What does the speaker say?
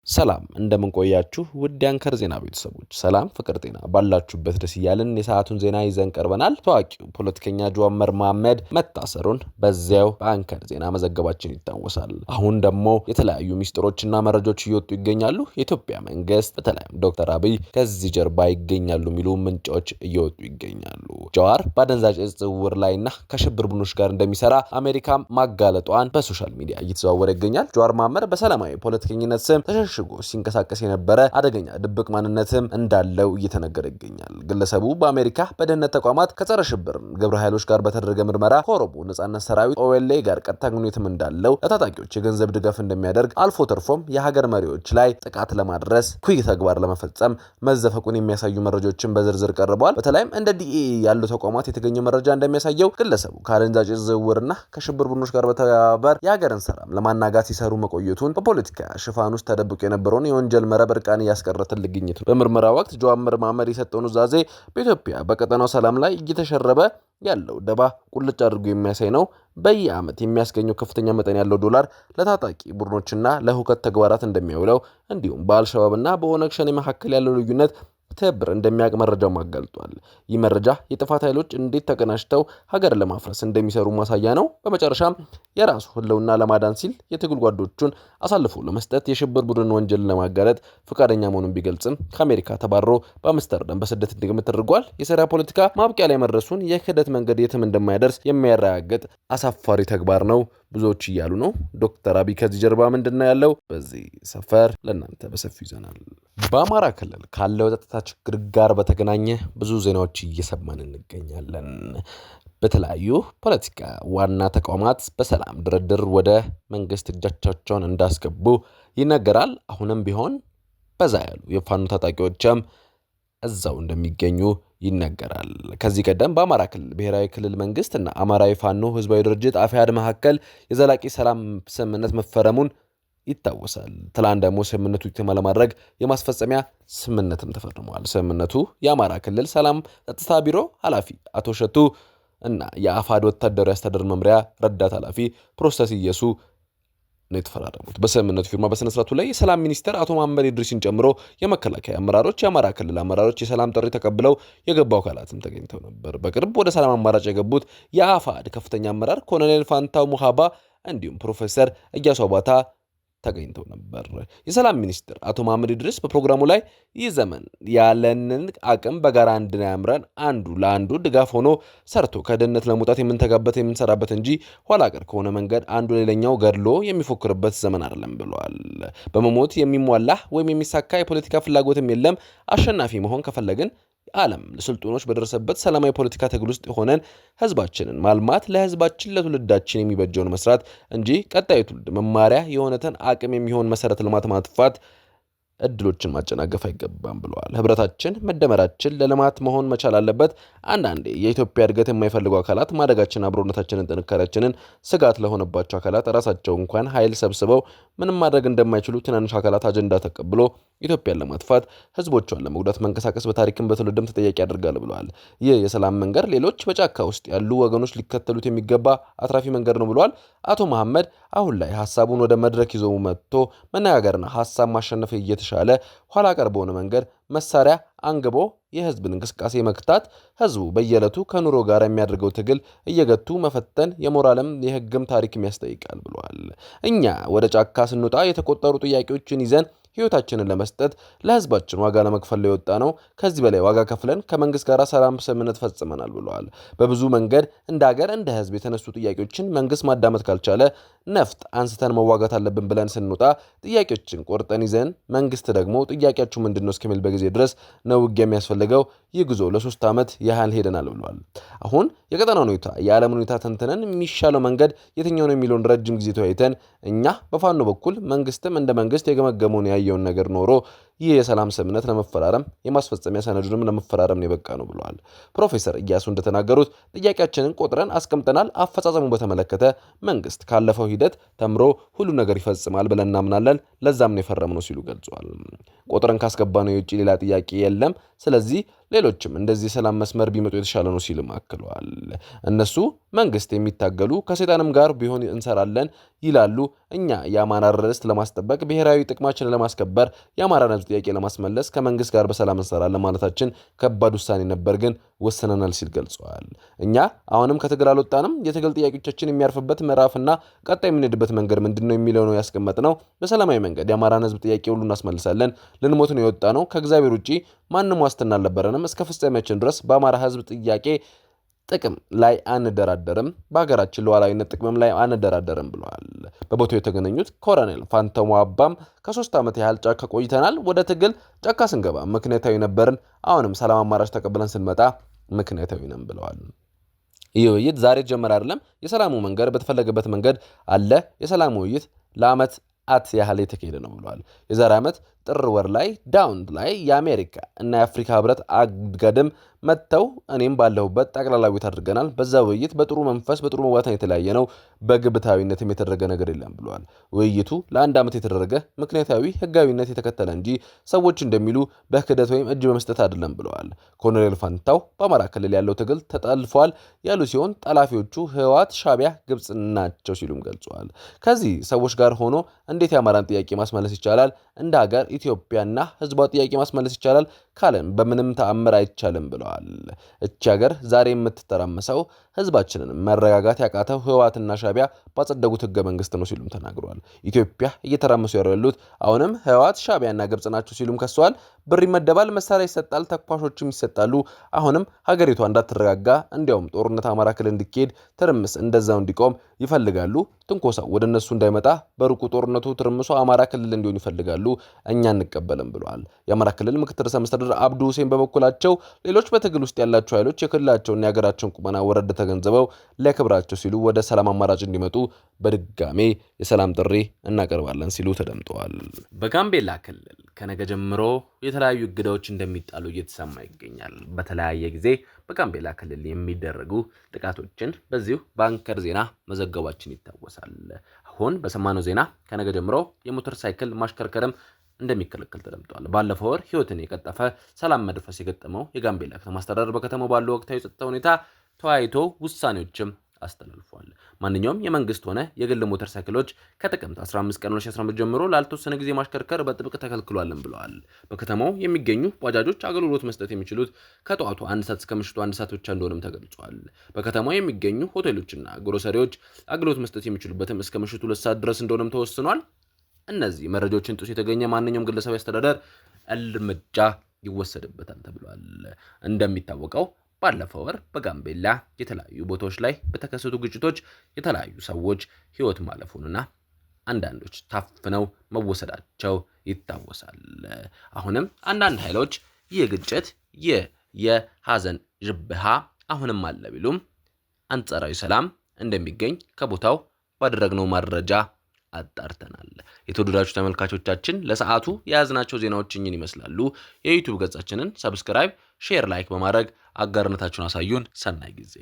ሰላም እንደምን ቆያችሁ ውድ አንከር ዜና ቤተሰቦች ሰላም ፍቅር ጤና ባላችሁበት ደስ ይያልን የሰዓቱን ዜና ይዘን ቀርበናል። ታዋቂው ፖለቲከኛ ጀዋር መሐመድ መታሰሩን በዚያው በአንከር ዜና መዘገባችን ይታወሳል። አሁን ደግሞ የተለያዩ ሚስጥሮችና መረጃዎች እየወጡ ይገኛሉ። የኢትዮጵያ መንግስት በተለይም ዶክተር አብይ ከዚህ ጀርባ ይገኛሉ የሚሉ ምንጮች እየወጡ ይገኛሉ። ጀዋር በአደንዛዥ እጽ ዝውውር ላይና ከሽብር ቡድኖች ጋር እንደሚሰራ አሜሪካ ማጋለጧን በሶሻል ሚዲያ እየተዘዋወረ ይገኛል። ጀዋር መሐመድ በሰላማዊ ፖለቲከኝነት ስም ሽጎ ሲንቀሳቀስ የነበረ አደገኛ ድብቅ ማንነትም እንዳለው እየተነገረ ይገኛል። ግለሰቡ በአሜሪካ በደህንነት ተቋማት ከጸረ ሽብር ግብረ ኃይሎች ጋር በተደረገ ምርመራ ከኦሮሞ ነጻነት ሰራዊት ኦኤልኤ ጋር ቀጥታ ግንኙነትም እንዳለው ለታጣቂዎች የገንዘብ ድጋፍ እንደሚያደርግ አልፎ ተርፎም የሀገር መሪዎች ላይ ጥቃት ለማድረስ ኩይ ተግባር ለመፈጸም መዘፈቁን የሚያሳዩ መረጃዎችን በዝርዝር ቀርበዋል። በተለይም እንደ ዲኤ ያሉ ተቋማት የተገኘው መረጃ እንደሚያሳየው ግለሰቡ ከአደንዛዥ ዝውውርና ከሽብር ቡድኖች ጋር በተባበር የሀገርን ሰላም ለማናጋት ሲሰሩ መቆየቱን በፖለቲካ ሽፋን ውስጥ ተደብቆ የነበረውን የወንጀል መረብ እርቃን ያስቀረተል ልግኝት ነው። በምርመራ ወቅት ጀዋር መሐመድ የሰጠው ኑዛዜ በኢትዮጵያ በቀጠናው ሰላም ላይ እየተሸረበ ያለው ደባ ቁልጭ አድርጎ የሚያሳይ ነው። በየዓመት የሚያስገኘው ከፍተኛ መጠን ያለው ዶላር ለታጣቂ ቡድኖችና ለሁከት ተግባራት እንደሚያውለው እንዲሁም በአልሸባብና በኦነግ ሸኔ መካከል ያለው ልዩነት ትብብር እንደሚያቅ መረጃው ማጋልጧል። ይህ መረጃ የጥፋት ኃይሎች እንዴት ተቀናጅተው ሀገር ለማፍረስ እንደሚሰሩ ማሳያ ነው። በመጨረሻም የራሱ ህልውና ለማዳን ሲል የትግል ጓዶቹን አሳልፎ ለመስጠት የሽብር ቡድን ወንጀል ለማጋለጥ ፈቃደኛ መሆኑን ቢገልጽም ከአሜሪካ ተባሮ በአምስተርዳም በስደት እንዲቀመጥ ተደርጓል። የሰሪያ ፖለቲካ ማብቂያ ላይ መድረሱን የክህደት መንገድ የትም እንደማይደርስ የሚያረጋግጥ አሳፋሪ ተግባር ነው ብዙዎች እያሉ ነው። ዶክተር አብይ ከዚህ ጀርባ ምንድነው ያለው? በዚህ ሰፈር ለእናንተ በሰፊው ይዘናል። በአማራ ክልል ካለው የጸጥታ ችግር ጋር በተገናኘ ብዙ ዜናዎች እየሰማን እንገኛለን። በተለያዩ ፖለቲካ ዋና ተቋማት በሰላም ድርድር ወደ መንግስት እጃቸውን እንዳስገቡ ይነገራል። አሁንም ቢሆን በዛ ያሉ የፋኖ ታጣቂዎችም እዛው እንደሚገኙ ይነገራል። ከዚህ ቀደም በአማራ ክልል ብሔራዊ ክልል መንግስትና አማራዊ ፋኖ ህዝባዊ ድርጅት አፋሕድ መካከል የዘላቂ ሰላም ስምምነት መፈረሙን ይታወሳል። ትላንት ደግሞ ስምምነቱ ለማድረግ የማስፈጸሚያ ስምምነትም ተፈርሟል። ስምምነቱ የአማራ ክልል ሰላም ጸጥታ ቢሮ ኃላፊ አቶ ሸቱ እና የአፋሕድ ወታደራዊ አስተዳደር መምሪያ ረዳት ኃላፊ ፕሮስተስ ኢየሱ ነው የተፈራረሙት። በስምምነቱ ፊርማ በስነ ስርዓቱ ላይ የሰላም ሚኒስተር አቶ መሐመድ ኢድሪስን ጨምሮ የመከላከያ አመራሮች፣ የአማራ ክልል አመራሮች የሰላም ጥሪ ተቀብለው የገቡ አካላትም ተገኝተው ነበር። በቅርብ ወደ ሰላም አማራጭ የገቡት የአፋሕድ ከፍተኛ አመራር ኮሎኔል ፋንታው ሙሃባ እንዲሁም ፕሮፌሰር እያሱ አባታ ተገኝተው ነበር። የሰላም ሚኒስትር አቶ መሐመድ ኢድሪስ በፕሮግራሙ ላይ ይህ ዘመን ያለንን አቅም በጋራ እንድናምረን አንዱ ለአንዱ ድጋፍ ሆኖ ሰርቶ ከድህነት ለመውጣት የምንተጋበት የምንሰራበት እንጂ ኋላ ቀር ከሆነ መንገድ አንዱ ሌላኛው ገድሎ የሚፎክርበት ዘመን አይደለም ብለዋል። በመሞት የሚሟላ ወይም የሚሳካ የፖለቲካ ፍላጎትም የለም። አሸናፊ መሆን ከፈለግን ዓለም ለስልጡኖች በደረሰበት ሰላማዊ ፖለቲካ ትግል ውስጥ ሆነን ህዝባችንን ማልማት ለህዝባችን ለትውልዳችን የሚበጀውን መስራት እንጂ ቀጣዩ ትውልድ መማሪያ የሆነትን አቅም የሚሆን መሰረተ ልማት ማጥፋት እድሎችን ማጨናገፍ አይገባም ብለዋል። ህብረታችን መደመራችን ለልማት መሆን መቻል አለበት። አንዳንዴ የኢትዮጵያ እድገት የማይፈልጉ አካላት ማደጋችን አብሮነታችንን ጥንካሬያችንን ስጋት ለሆነባቸው አካላት ራሳቸው እንኳን ኃይል ሰብስበው ምንም ማድረግ እንደማይችሉ ትናንሽ አካላት አጀንዳ ተቀብሎ ኢትዮጵያን ለማጥፋት ህዝቦቿን ለመጉዳት መንቀሳቀስ በታሪክም በትውልድም ተጠያቂ ያደርጋል ብለዋል። ይህ የሰላም መንገድ ሌሎች በጫካ ውስጥ ያሉ ወገኖች ሊከተሉት የሚገባ አትራፊ መንገድ ነው ብለዋል። አቶ መሐመድ አሁን ላይ ሐሳቡን ወደ መድረክ ይዞ መጥቶ መነጋገርና ሐሳብ ማሸነፍ እየተሻለ ኋላ ቀር በሆነ መንገድ መሳሪያ አንግቦ የህዝብን እንቅስቃሴ መክታት ህዝቡ በየዕለቱ ከኑሮ ጋር የሚያደርገው ትግል እየገቱ መፈተን የሞራልም የህግም ታሪክም ያስጠይቃል ብለዋል። እኛ ወደ ጫካ ስንወጣ የተቆጠሩ ጥያቄዎችን ይዘን ህይወታችንን ለመስጠት ለህዝባችን ዋጋ ለመክፈል የወጣ ነው። ከዚህ በላይ ዋጋ ከፍለን ከመንግስት ጋር ሰላም ስምምነት ፈጽመናል ብለዋል። በብዙ መንገድ እንደ ሀገር እንደ ህዝብ የተነሱ ጥያቄዎችን መንግስት ማዳመጥ ካልቻለ ነፍጥ አንስተን መዋጋት አለብን ብለን ስንወጣ ጥያቄዎችን ቆርጠን ይዘን መንግስት ደግሞ ጥያቄያችሁ ምንድነው እስከሚል በጊዜ ድረስ ነው ውጊያ የሚያስፈልገው። ይህ ጉዞ ለ3 ዓመት ያህል ሄደናል ብለዋል። አሁን የቀጠናው ሁኔታ የዓለም ሁኔታ ተንትነን የሚሻለው መንገድ የትኛው ነው የሚለውን ረጅም ጊዜ ተወያይተን እኛ በፋኖ በኩል መንግስትም እንደ መንግስት የገመገመውን ያየውን ነገር ኖሮ ይህ የሰላም ስምምነት ለመፈራረም የማስፈጸሚያ ሰነዱንም ለመፈራረም ነው የበቃ ነው ብለዋል። ፕሮፌሰር ኢያሱ እንደተናገሩት ጥያቄያችንን ቆጥረን አስቀምጠናል። አፈጻጸሙ በተመለከተ መንግስት ካለፈው ሂደት ተምሮ ሁሉ ነገር ይፈጽማል ብለን እናምናለን። ለዛም ነው የፈረምነው ሲሉ ገልጸዋል። ቆጥረን ካስገባነው የውጭ ሌላ ጥያቄ የለም። ስለዚህ ሌሎችም እንደዚህ የሰላም መስመር ቢመጡ የተሻለ ነው ሲልም አክለዋል። እነሱ መንግስት የሚታገሉ ከሰይጣንም ጋር ቢሆን እንሰራለን ይላሉ። እኛ የአማራን ርስት ለማስጠበቅ ብሔራዊ ጥቅማችንን ለማስከበር የአማራን ሕዝብ ጥያቄ ለማስመለስ ከመንግስት ጋር በሰላም እንሰራለን ማለታችን ከባድ ውሳኔ ነበር፣ ግን ወስነናል ሲል ገልጸዋል። እኛ አሁንም ከትግል አልወጣንም። የትግል ጥያቄዎቻችን የሚያርፍበት ምዕራፍና ቀጣይ የምንሄድበት መንገድ ምንድን ነው የሚለው ነው ያስቀመጥነው። በሰላማዊ መንገድ የአማራን ሕዝብ ጥያቄ ሁሉ እናስመልሳለን። ልንሞት ነው የወጣ ነው። ከእግዚአብሔር ውጪ ማንም ዋስትና አልነበረንም። እስከ ፍጻሜያችን ድረስ በአማራ ሕዝብ ጥያቄ ጥቅም ላይ አንደራደርም፣ በሀገራችን ሉዓላዊነት ጥቅምም ላይ አንደራደርም ብለዋል። በቦታው የተገናኙት ኮሎኔል ፋንታሙ አባም ከ3 ዓመት ያህል ጫካ ቆይተናል። ወደ ትግል ጫካ ስንገባ ምክንያታዊ ነበርን። አሁንም ሰላም አማራጭ ተቀብለን ስንመጣ ምክንያታዊ ነን ብለዋል። ይህ ውይይት ዛሬ ጀመረ አይደለም። የሰላሙ መንገድ በተፈለገበት መንገድ አለ። የሰላሙ ውይይት ለዓመት ያህል የተካሄደ ነው ብለዋል። የዛሬ ዓመት ጥር ወር ላይ ዳውንት ላይ የአሜሪካ እና የአፍሪካ ህብረት አገድም መጥተው እኔም ባለሁበት ጠቅላላ ውይይት አድርገናል። በዛ ውይይት በጥሩ መንፈስ በጥሩ መዋታን የተለያየ ነው። በግብታዊነትም የተደረገ ነገር የለም ብለዋል። ውይይቱ ለ1 ዓመት የተደረገ ምክንያታዊ ህጋዊነት የተከተለ እንጂ ሰዎች እንደሚሉ በክህደት ወይም እጅ በመስጠት አይደለም ብለዋል። ኮሎኔል ፋንታው በአማራ ክልል ያለው ትግል ተጠልፏል ያሉ ሲሆን ጠላፊዎቹ ህወሓት፣ ሻዕቢያ፣ ግብጽ ናቸው ሲሉም ገልጸዋል። ከዚህ ሰዎች ጋር ሆኖ እንዴት የአማራን ጥያቄ ማስመለስ ይቻላል? እንደ ሀገር ኢትዮጵያና ህዝቧ ጥያቄ ማስመለስ ይቻላል ካለን በምንም ተአምር አይቻልም ብለዋል። እቺ ሀገር ዛሬ የምትተራመሰው ህዝባችንን መረጋጋት ያቃተው ህወሓትና ሻዕቢያ ባጸደጉት ህገ መንግስት ነው ሲሉም ተናግረዋል። ኢትዮጵያ እየተራመሱ ያሉት አሁንም ህወሓት፣ ሻዕቢያና ግብጽ ናቸው ሲሉም ከሰዋል። ብር ይመደባል፣ መሳሪያ ይሰጣል፣ ተኳሾችም ይሰጣሉ። አሁንም ሀገሪቷ እንዳትረጋጋ እንዲያውም ጦርነት አማራ ክልል እንዲካሄድ ትርምስ እንደዛው እንዲቆም ይፈልጋሉ። ትንኮሳው ወደ እነሱ እንዳይመጣ በሩቁ ጦርነቱ ትርምሶ አማራ ክልል እንዲሆን ይፈልጋሉ። እኛ እንቀበልም ብለዋል። የአማራ ክልል ምክትል ርዕሰ መስተዳድር አብዱ ሁሴን በበኩላቸው ሌሎች በትግል ውስጥ ያላቸው ኃይሎች የክልላቸውና የሀገራቸውን ቁመና ወረድ ተገንዝበው ለክብራቸው ሲሉ ወደ ሰላም አማራጭ እንዲመጡ በድጋሜ የሰላም ጥሪ እናቀርባለን ሲሉ ተደምጠዋል። በጋምቤላ ክልል ከነገ ጀምሮ የተለያዩ እገዳዎች እንደሚጣሉ እየተሰማ ይገኛል። በተለያየ ጊዜ በጋምቤላ ክልል የሚደረጉ ጥቃቶችን በዚሁ በአንከር ዜና መዘገባችን ይታወሳል። አሁን በሰማነው ዜና ከነገ ጀምሮ የሞተር ሳይክል ማሽከርከርም እንደሚከለከል ተደምጧል። ባለፈው ወር ህይወትን የቀጠፈ ሰላም መድፈስ የገጠመው የጋምቤላ ከተማ አስተዳደር በከተማው ባለው ወቅታዊ የጸጥታ ሁኔታ ተወያይቶ ውሳኔዎችም አስተላልፏል። ማንኛውም የመንግስት ሆነ የግል ሞተር ሳይክሎች ከጥቅምት 15 ቀን 2015 ጀምሮ ላልተወሰነ ጊዜ ማሽከርከር በጥብቅ ተከልክሏልም ብለዋል። በከተማው የሚገኙ ባጃጆች አገልግሎት መስጠት የሚችሉት ከጠዋቱ 1 ሰዓት እስከ ምሽቱ 1 ሰዓት ብቻ እንደሆነም ተገልጿል። በከተማው የሚገኙ ሆቴሎችና ግሮሰሪዎች አገልግሎት መስጠት የሚችሉበትም እስከ ምሽቱ 2 ሰዓት ድረስ እንደሆነም ተወስኗል። እነዚህ መረጃዎችን ጥሶ የተገኘ ማንኛውም ግለሰብ አስተዳደር እርምጃ ይወሰድበታል ተብሏል። እንደሚታወቀው ባለፈው ወር በጋምቤላ የተለያዩ ቦታዎች ላይ በተከሰቱ ግጭቶች የተለያዩ ሰዎች ህይወት ማለፉንና አንዳንዶች ታፍነው መወሰዳቸው ይታወሳል። አሁንም አንዳንድ ኃይሎች ይህ ግጭት የሐዘን ጅብሃ አሁንም አለ ቢሉም አንጻራዊ ሰላም እንደሚገኝ ከቦታው ባደረግነው መረጃ አጣርተናል። የተወደዳችሁ ተመልካቾቻችን ለሰዓቱ የያዝናቸው ዜናዎች እኚህን ይመስላሉ። የዩቲዩብ ገጻችንን ሰብስክራይብ፣ ሼር፣ ላይክ በማድረግ አጋርነታችሁን አሳዩን። ሰናይ ጊዜ